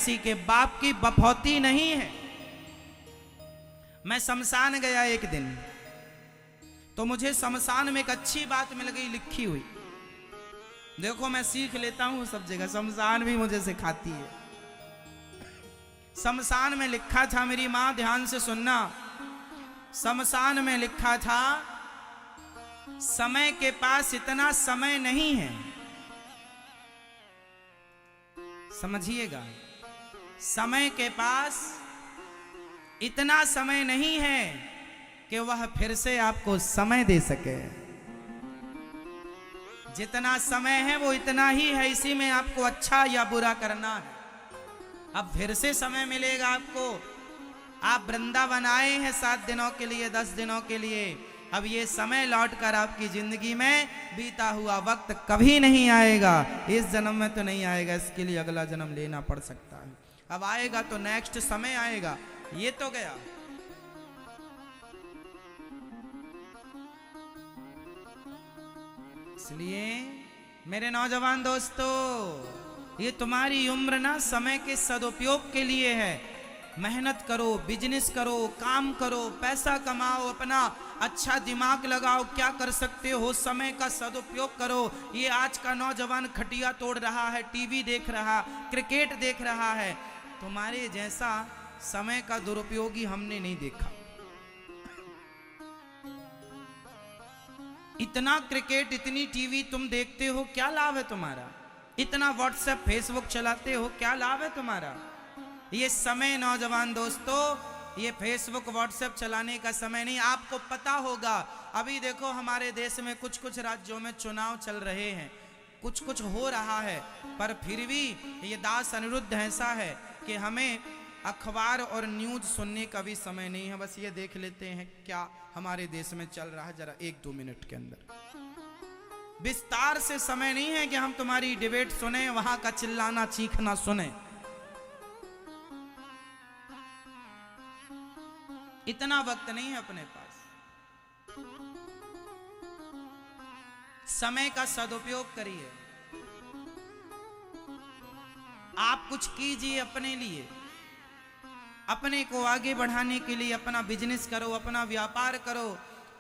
किसी के बाप की बफौती नहीं है। मैं शमशान गया एक दिन, तो मुझे शमशान में एक अच्छी बात मिल गई लिखी हुई। देखो मैं सीख लेता हूं सब जगह, शमशान भी मुझे सिखाती है। शमशान में लिखा था, मेरी मां ध्यान से सुनना, शमशान में लिखा था समय के पास इतना समय नहीं है। समझिएगा, समय के पास इतना समय नहीं है कि वह फिर से आपको समय दे सके। जितना समय है वो इतना ही है, इसी में आपको अच्छा या बुरा करना है। अब फिर से समय मिलेगा आपको। आप वृंदावन आए हैं 7 दिनों के लिए, 10 दिनों के लिए। अब ये समय लौटकर आपकी जिंदगी में बीता हुआ वक्त कभी नहीं आएगा। इस जन्म में तो नहीं आएगा, इसके लिए अगला जन्म लेना पड़ सकता है। अब आएगा तो नेक्स्ट समय आएगा, ये तो गया। इसलिए मेरे नौजवान दोस्तों, ये तुम्हारी उम्र ना समय के सदुपयोग के लिए है। मेहनत करो, बिजनेस करो, काम करो, पैसा कमाओ, अपना अच्छा दिमाग लगाओ, क्या कर सकते हो, समय का सदुपयोग करो। ये आज का नौजवान खटिया तोड़ रहा है, टीवी देख रहा, क्रिकेट देख रहा है। तुम्हारे जैसा समय का दुरुपयोगी हमने नहीं देखा। इतना क्रिकेट, इतनी टीवी तुम देखते हो, क्या लाभ है तुम्हारा? इतना व्हाट्सएप फेसबुक चलाते हो, क्या लाभ है तुम्हारा? ये समय नौजवान दोस्तों, ये फेसबुक व्हाट्सएप चलाने का समय नहीं। आपको पता होगा, अभी देखो हमारे देश में कुछ कुछ राज्यों में चुनाव चल रहे हैं, कुछ कुछ हो रहा है, पर फिर भी ये दास अनिरुद्ध ऐसा है कि हमें अखबार और न्यूज सुनने का भी समय नहीं है। बस ये देख लेते हैं क्या हमारे देश में चल रहा है, जरा 1-2 मिनट के अंदर। विस्तार से समय नहीं है कि हम तुम्हारी डिबेट सुने, वहां का चिल्लाना चीखना सुने। इतना वक्त नहीं है अपने पास। समय का सदुपयोग करिए। आप कुछ कीजिए अपने लिए, अपने को आगे बढ़ाने के लिए। अपना बिजनेस करो, अपना व्यापार करो,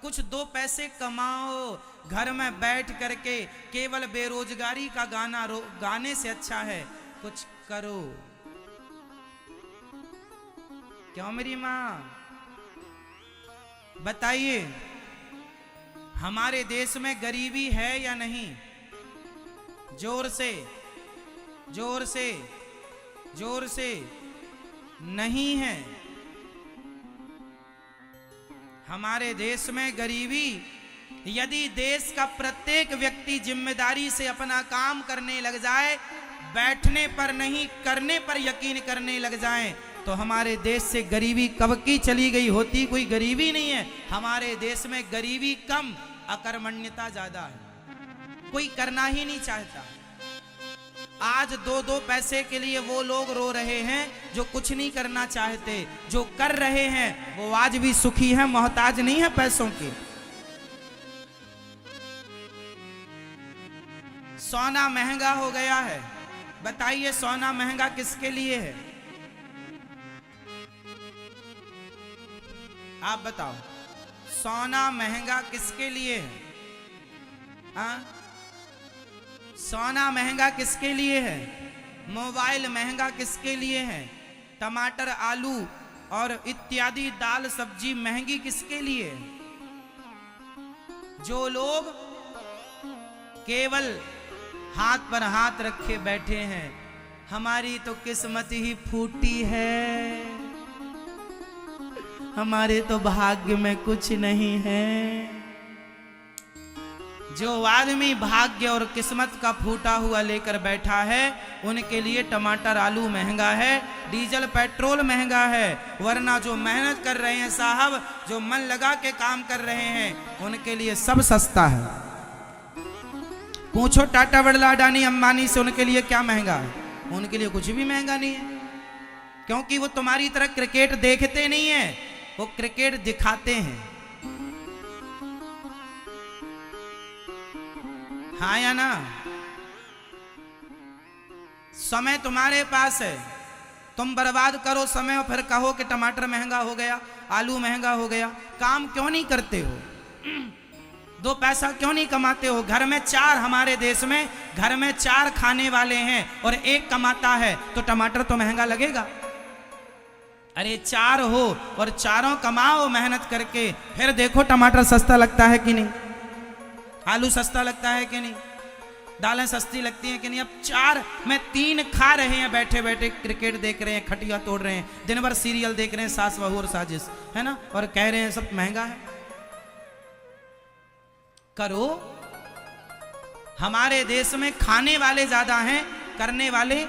कुछ 2 पैसे कमाओ। घर में बैठ करके केवल बेरोजगारी का गाना गाने से अच्छा है कुछ करो। क्यों मेरी मां? बताइए, हमारे देश में गरीबी है या नहीं? जोर से, जोर से, जोर से। नहीं है। हमारे देश में गरीबी, यदि देश का प्रत्येक व्यक्ति जिम्मेदारी से अपना काम करने लग जाए, बैठने पर नहीं करने पर यकीन करने लग जाए, तो हमारे देश से गरीबी कब की चली गई होती। कोई गरीबी नहीं है हमारे देश में। गरीबी कम, अकर्मण्यता ज्यादा है। कोई करना ही नहीं चाहता। आज 2-2 पैसे के लिए वो लोग रो रहे हैं जो कुछ नहीं करना चाहते। जो कर रहे हैं वो आज भी सुखी है, मोहताज नहीं है पैसों के। सोना महंगा हो गया है। बताइए, सोना महंगा किसके लिए है? आप बताओ, सोना महंगा किसके लिए है? हाँ, सोना महंगा किसके लिए है? मोबाइल महंगा किसके लिए है? टमाटर, आलू और इत्यादि दाल सब्जी महंगी किसके लिए है? जो लोग केवल हाथ पर हाथ रखे बैठे हैं, हमारी तो किस्मत ही फूटी है, हमारे तो भाग्य में कुछ नहीं है। जो आदमी भाग्य और किस्मत का फूटा हुआ लेकर बैठा है, उनके लिए टमाटर आलू महंगा है, डीजल पेट्रोल महंगा है। वरना जो मेहनत कर रहे हैं साहब, जो मन लगा के काम कर रहे हैं, उनके लिए सब सस्ता है। पूछो टाटा, बिरला, अडानी, अंबानी से, उनके लिए क्या महंगा है? उनके लिए कुछ भी महंगा नहीं है, क्योंकि वो तुम्हारी तरह क्रिकेट देखते नहीं है, वो क्रिकेट दिखाते हैं। हाँ या ना? समय तुम्हारे पास है, तुम बर्बाद करो समय और फिर कहो कि टमाटर महंगा हो गया, आलू महंगा हो गया। काम क्यों नहीं करते हो? दो पैसा क्यों नहीं कमाते हो? घर में चार, हमारे देश में घर में चार खाने वाले हैं और एक कमाता है, तो टमाटर तो महंगा लगेगा। अरे चार हो और चारों कमाओ मेहनत करके, फिर देखो टमाटर सस्ता लगता है कि नहीं, आलू सस्ता लगता है कि नहीं, दालें सस्ती लगती हैं कि नहीं। अब चार में तीन खा रहे हैं बैठे बैठे, क्रिकेट देख रहे हैं, खटिया तोड़ रहे हैं, दिन भर सीरियल देख रहे हैं, सास बहू और साजिश, है ना, और कह रहे हैं सब महंगा है। करो। हमारे देश में खाने वाले ज्यादा हैं, करने वाले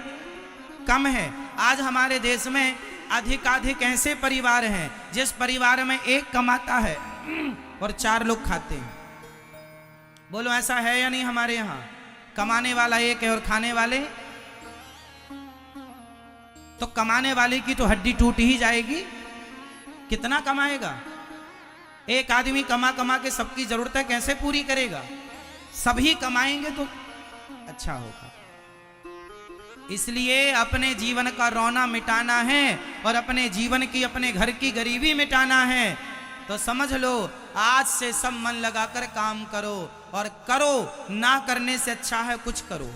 कम हैं। आज हमारे देश में अधिकाधिक ऐसे परिवार हैं जिस परिवार में एक कमाता है और चार लोग खाते हैं। बोलो ऐसा है या नहीं? हमारे यहां कमाने वाला एक है और खाने वाले, तो कमाने वाले की तो हड्डी टूट ही जाएगी। कितना कमाएगा? एक आदमी कमा कमा के सबकी जरूरतें कैसे पूरी करेगा? सभी कमाएंगे तो अच्छा होगा। इसलिए अपने जीवन का रोना मिटाना है और अपने जीवन की, अपने घर की गरीबी मिटाना है, तो समझ लो आज से सब मन लगाकर काम करो। और करो, ना करने से अच्छा है कुछ करो।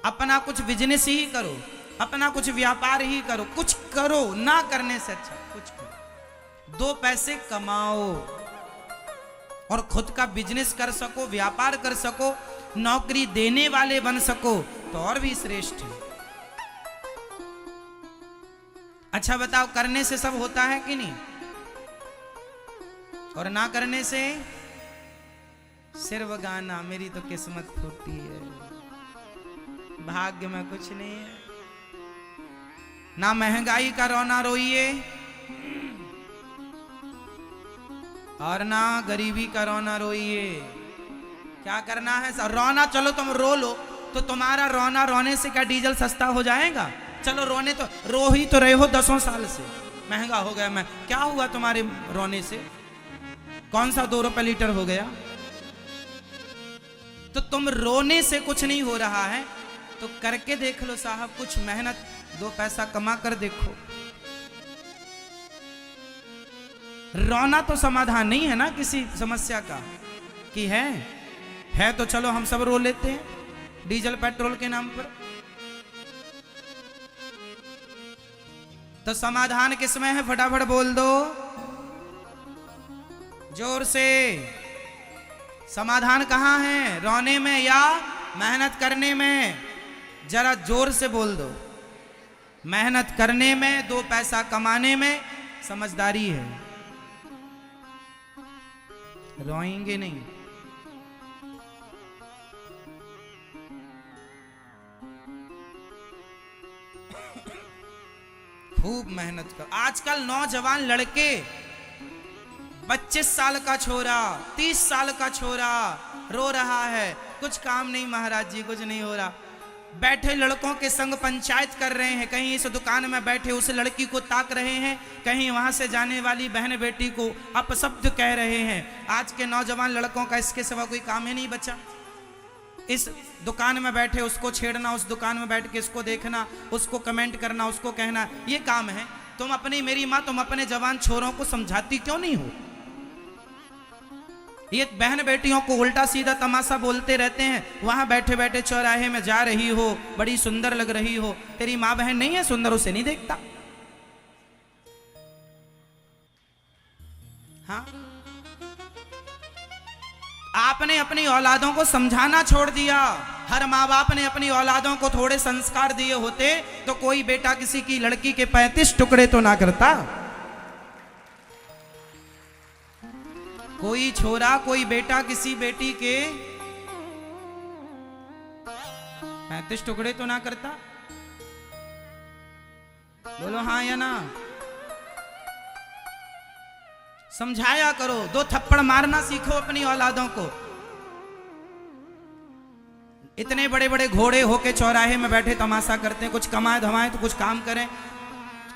अपना कुछ बिजनेस ही करो, अपना कुछ व्यापार ही करो, कुछ करो, ना करने से अच्छा कुछ करो। दो पैसे कमाओ और खुद का बिजनेस कर सको, व्यापार कर सको, नौकरी देने वाले बन सको तो और भी श्रेष्ठ है। अच्छा बताओ, करने से सब होता है कि नहीं? और ना करने से सिर्फ गाना, मेरी तो किस्मत फूटी है, भाग्य में कुछ नहीं है। ना महंगाई का रोना रोइए और ना गरीबी का रोना रोइए। क्या करना है? रोना, चलो तुम रो लो, तो तुम्हारा रोना रोने से क्या डीजल सस्ता हो जाएगा? चलो रोने तो रो ही तो रहे हो 10 साल से, महंगा हो गया। मैं क्या हुआ तुम्हारे रोने से? कौन सा 2 रुपए लीटर हो गया? तो तुम रोने से कुछ नहीं हो रहा है, तो करके देख लो साहब, कुछ मेहनत, 2 पैसा कमा कर देखो। रोना तो समाधान नहीं है ना किसी समस्या का, कि है तो चलो हम सब रो लेते हैं डीजल पेट्रोल के नाम पर। तो समाधान किसमें है? फटाफट बोल दो जोर से। समाधान कहां है? रोने में या मेहनत करने में? जरा जोर से बोल दो। मेहनत करने में, 2 पैसा कमाने में समझदारी है, रोएंगे नहीं। खूब मेहनत कर। आजकल नौजवान लड़के, 25 साल का छोरा, 30 साल का छोरा रो रहा है, कुछ काम नहीं महाराज जी, कुछ नहीं हो रहा। बैठे लड़कों के संग पंचायत कर रहे हैं, कहीं इस दुकान में बैठे उस लड़की को ताक रहे हैं, कहीं वहां से जाने वाली बहन बेटी को अपशब्द कह रहे हैं। आज के नौजवान लड़कों का इसके सिवा कोई काम ही नहीं बचा। इस दुकान में बैठे उसको छेड़ना, उस दुकान में बैठ के इसको देखना, उसको कमेंट करना, उसको कहना, ये काम है। तुम अपनी, मेरी माँ, तुम अपने जवान छोरों को समझाती क्यों नहीं हो? ये बहन बेटियों को उल्टा सीधा तमाशा बोलते रहते हैं। वहां बैठे बैठे चौराहे में जा रही हो, बड़ी सुंदर लग रही हो, तेरी माँ बहन नहीं है सुंदर, उसे नहीं देखता? हाँ, आपने अपनी औलादों को समझाना छोड़ दिया। हर माँ बाप ने अपनी औलादों को थोड़े संस्कार दिए होते तो कोई बेटा किसी की लड़की के 35 टुकड़े तो ना करता। कोई छोरा, कोई बेटा किसी बेटी के 35 टुकड़े तो ना करता। बोलो हाँ या ना? समझाया करो, 2 थप्पड़ मारना सीखो अपनी औलादों को। इतने बड़े बड़े घोड़े होके चौराहे में बैठे तमाशा करते हैं, कुछ कमाए धमाए तो कुछ काम करें।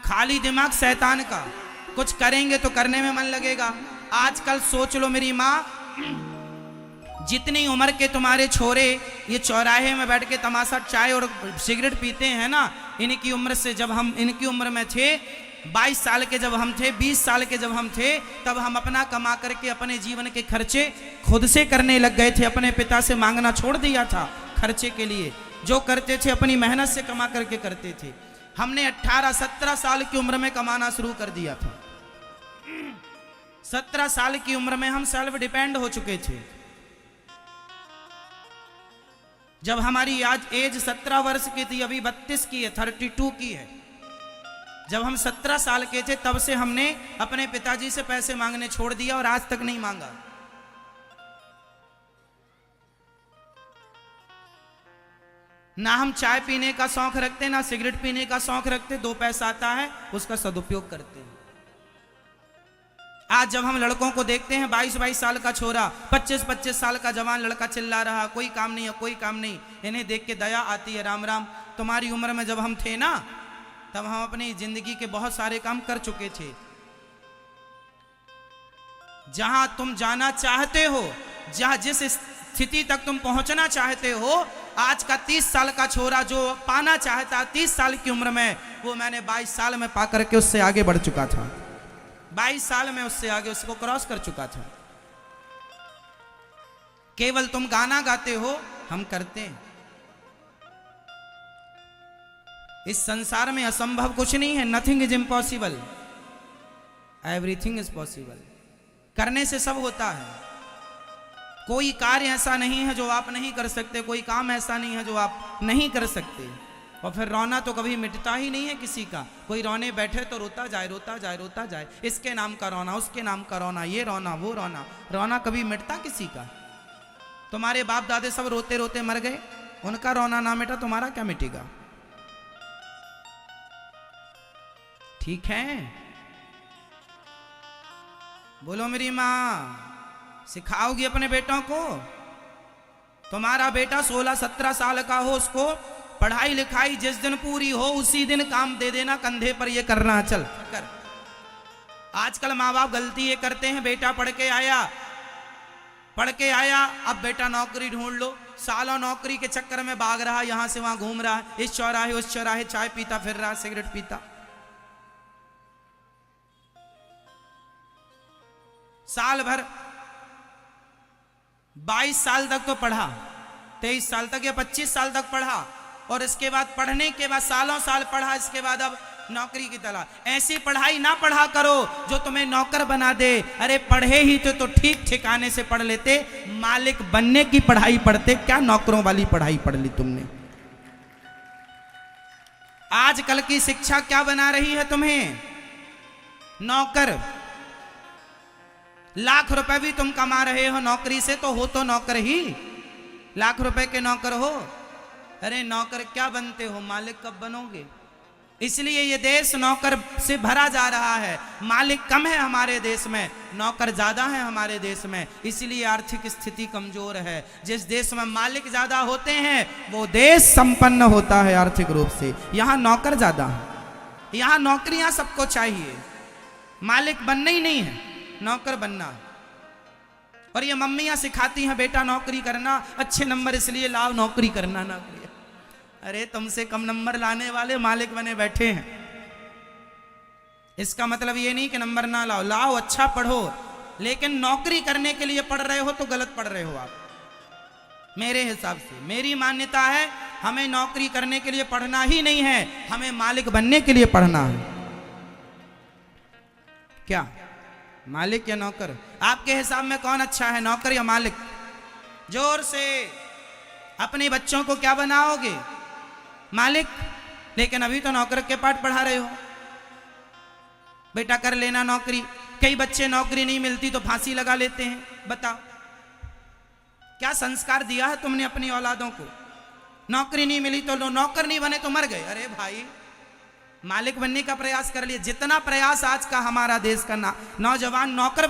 खाली दिमाग शैतान का, कुछ करेंगे तो करने में मन लगेगा। आजकल सोच लो मेरी माँ, जितनी उम्र के तुम्हारे छोरे ये चौराहे में बैठ के तमाशा, चाय और सिगरेट पीते हैं ना, इनकी उम्र से जब हम इनकी उम्र में थे, 22 साल के जब हम थे, 20 साल के जब हम थे, तब हम अपना कमा करके अपने जीवन के खर्चे खुद से करने लग गए थे। अपने पिता से मांगना छोड़ दिया था खर्चे के लिए। जो करते थे अपनी मेहनत से कमा करके करते थे। हमने 18-17 साल की उम्र में कमाना शुरू कर दिया था। 17 साल की उम्र में हम सेल्फ डिपेंड हो चुके थे। जब हमारी आज एज 17 वर्ष की थी, अभी 32 की है, 32 की है। जब हम 17 साल के थे तब से हमने अपने पिताजी से पैसे मांगने छोड़ दिया और आज तक नहीं मांगा। ना हम चाय पीने का शौक रखते, ना सिगरेट पीने का शौक रखते। 2 पैसा आता है उसका सदुपयोग करते हैं। आज जब हम लड़कों को देखते हैं, 22-22 साल का छोरा, 25-25 साल का जवान लड़का चिल्ला रहा, कोई काम नहीं है, कोई काम नहीं। इन्हें देख के दया आती है। राम राम, तुम्हारी उम्र में जब हम थे ना, तब हम अपनी जिंदगी के बहुत सारे काम कर चुके थे। जहां तुम जाना चाहते हो, जहां जिस स्थिति तक तुम पहुंचना चाहते हो, आज का 30 साल का छोरा जो पाना चाहता 30 साल की उम्र में, वो मैंने 22 साल में पा करके उससे आगे बढ़ चुका था। 22 साल में उससे आगे उसको क्रॉस कर चुका था। केवल तुम गाना गाते हो, हम करते हैं। इस संसार में असंभव कुछ नहीं है। Nothing is impossible, everything is possible. करने से सब होता है। कोई कार्य ऐसा नहीं है जो आप नहीं कर सकते, कोई काम ऐसा नहीं है जो आप नहीं कर सकते। और फिर रोना तो कभी मिटता ही नहीं है किसी का। कोई रोने बैठे तो रोता जाए, रोता जाए, रोता जाए। इसके नाम का रोना, उसके नाम का रोना, ये रोना, वो रोना। रोना कभी मिटता किसी का? तुम्हारे बाप दादे सब रोते रोते मर गए, उनका रोना ना मिटा, तुम्हारा क्या मिटेगा? ठीक है, बोलो मेरी माँ। सिखाओगी अपने बेटों को? तुम्हारा बेटा 16-17 साल का हो, उसको पढ़ाई लिखाई जिस दिन पूरी हो उसी दिन काम दे देना कंधे पर, ये करना चल कर। आजकल माँ बाप गलती ये करते हैं, बेटा पढ़ के आया, अब बेटा नौकरी ढूंढ लो। सालों नौकरी के चक्कर में भाग रहा, यहां से वहां घूम रहा, इस चौराहे उस चौराहे चाय पीता फिर रहा, सिगरेट पीता। साल भर 22 साल तक तो पढ़ा, 23 साल तक या 25 साल तक पढ़ा, और इसके बाद पढ़ने के बाद सालों साल पढ़ा, इसके बाद अब नौकरी की तलाश। ऐसी पढ़ाई ना पढ़ा करो जो तुम्हें नौकर बना दे। अरे पढ़े ही तो ठीक ठिकाने से पढ़ लेते, मालिक बनने की पढ़ाई पढ़ते, क्या नौकरों वाली पढ़ाई पढ़ ली तुमने? आजकल की शिक्षा क्या बना रही है तुम्हें? नौकर। लाख रुपए भी तुम कमा रहे हो नौकरी से, तो हो तो नौकर ही, लाख रुपए के नौकर हो। अरे नौकर क्या बनते हो, मालिक कब बनोगे? इसलिए ये देश नौकर से भरा जा रहा है। मालिक कम है हमारे देश में, नौकर ज्यादा है हमारे देश में। इसलिए आर्थिक स्थिति कमजोर है। जिस देश में मालिक ज्यादा होते हैं वो देश संपन्न होता है आर्थिक रूप से। यहाँ नौकर ज्यादा है, यहाँ नौकरियां सबको चाहिए, मालिक बनना ही नहीं है, नौकर बनना। और ये मम्मियां सिखाती हैं बेटा नौकरी करना, अच्छे नंबर इसलिए लाओ, नौकरी करना ना करिए। अरे तुमसे कम नंबर लाने वाले मालिक बने बैठे हैं। इसका मतलब ये नहीं कि नंबर ना लाओ, लाओ, अच्छा पढ़ो, लेकिन नौकरी करने के लिए पढ़ रहे हो तो गलत पढ़ रहे हो आप। मेरे हिसाब से, मेरी मान्यता है, हमें नौकरी करने के लिए पढ़ना ही नहीं है, हमें मालिक बनने के लिए पढ़ना है। क्या मालिक या नौकर? आपके हिसाब में कौन अच्छा है, नौकर या मालिक? जोर से। अपने बच्चों को क्या बनाओगे? मालिक। लेकिन अभी तो नौकर के पाठ पढ़ा रहे हो। बेटा कर लेना नौकरी। कई बच्चे नौकरी नहीं मिलती तो फांसी लगा लेते हैं। बताओ क्या संस्कार दिया है तुमने अपनी औलादों को? नौकरी नहीं मिली तो नौकर नहीं बने तो मर गए। अरे भाई, मालिक बनने का प्रयास कर लिए। जितना प्रयास आज का हमारा देश का नौजवान नौकर